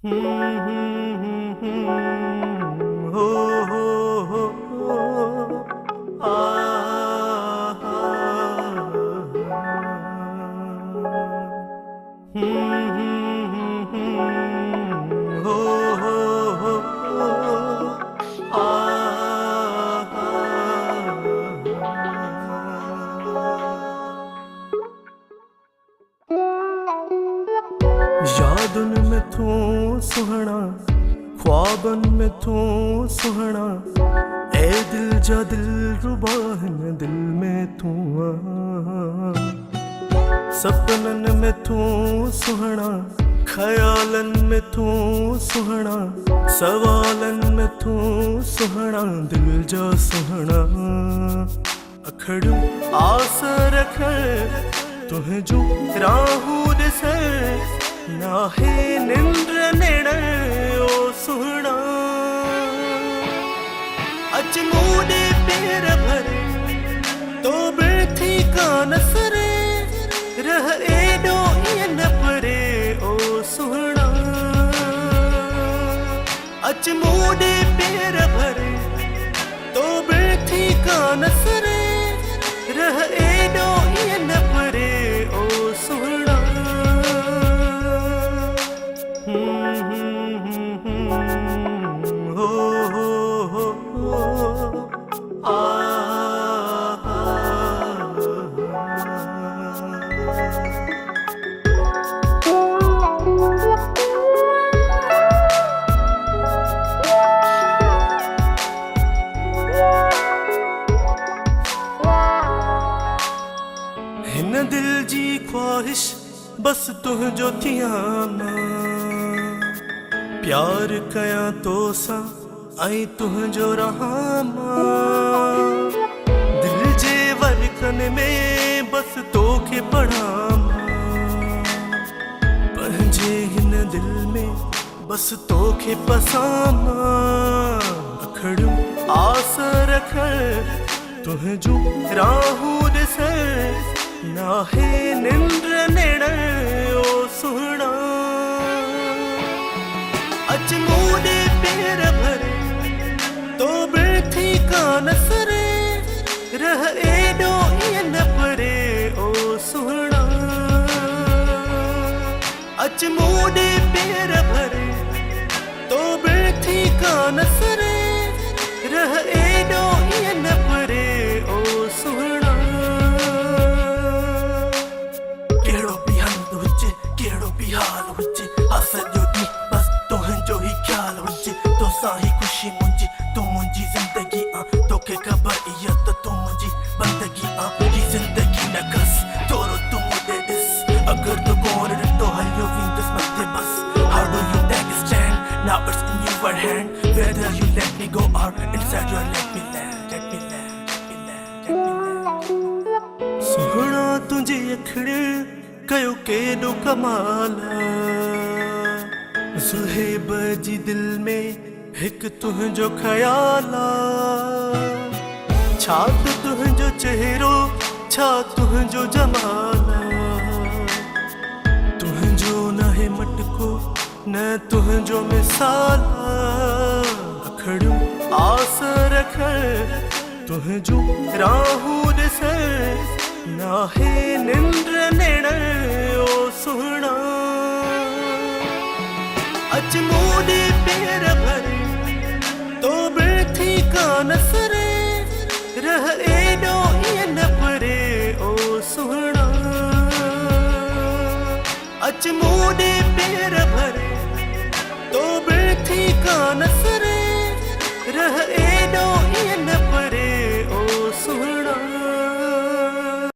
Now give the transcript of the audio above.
हो आ, हो यादन में तू सुहना, ख्वाबन में तू सुहना, ए दिल जा दिल रुबा है दिल में तू आ। सपनन में तू सुहना, ख्यालन में तू सुहना, सवालन में तू सुहना, दिल जा सुहना। अखड़ू आस रख तुह जो राहू दिसे, नाहे निंद्र नेड़ ओ सुहना। अच मूडे पैर भरे तो बिर्थी का नसरे, रह एडो इन परे ओ सुहना। अच मूडे पैर भरे तो बिर्थी का नसरे, रह एडो इन परे ओ सुहना। हिन दिल जी ख्वाहिश बस तुह जो थियाना, प्यार कया तो सा आई तुह जो रहामा। दिल जे वरकन में बस तोखे पढ़ामा, पंहिंजे हिन दिल में बस तोखे पसामा। अखड़ू आस रख तुह जो राहू दिसे, नाहे निंद्र नेड़ ओ सुहना। अच मूडे पैर भरे तो बिर्थी का नसरे, रह एडो इन परे ओ सुहना। अच मूडे पैर भरे तो बिर्थी का नसरे, रह एडो इन परे ओ सुहना। केड़ो भी हाल हुजे, असल जो दी बस तोहन जो ही ख्याल हुजे। तो साही खुशी मुंजी तू मुंजी जिंदगी आ, तोखे खबर इया तो तू मुंजी बंदगी आ। ही जिंदगी न कस तोरो तू मुझे दिस, अगर तू कोर तो हलियो विंदस मत बस। How do you take a stand? Now it's in your hand. Whether you let me go or inside you let me land, let me land, let me land, let me land. सुहना तुझे अखड़े कयो केॾो कमाला, सुहेब जी दिल में हिकु तुंहिंजो ख़याला। छा त तुंहिंजो चेहरो, छा तुंहिंजो जमाला। तुंहिंजो नाहे मटको न तुंहिंजो मिसाला। अखड़ू आस रख तुंहिंजो राहू ॾिसे, नाहे निंद्र नेड़ ओ सुहना। अच मूडे पैर भरे तो बिर्थी का नसरे, रह एडो इन परे ओ सुहना। अच मूडे पैर भरे तो बिर्थी का नसरे,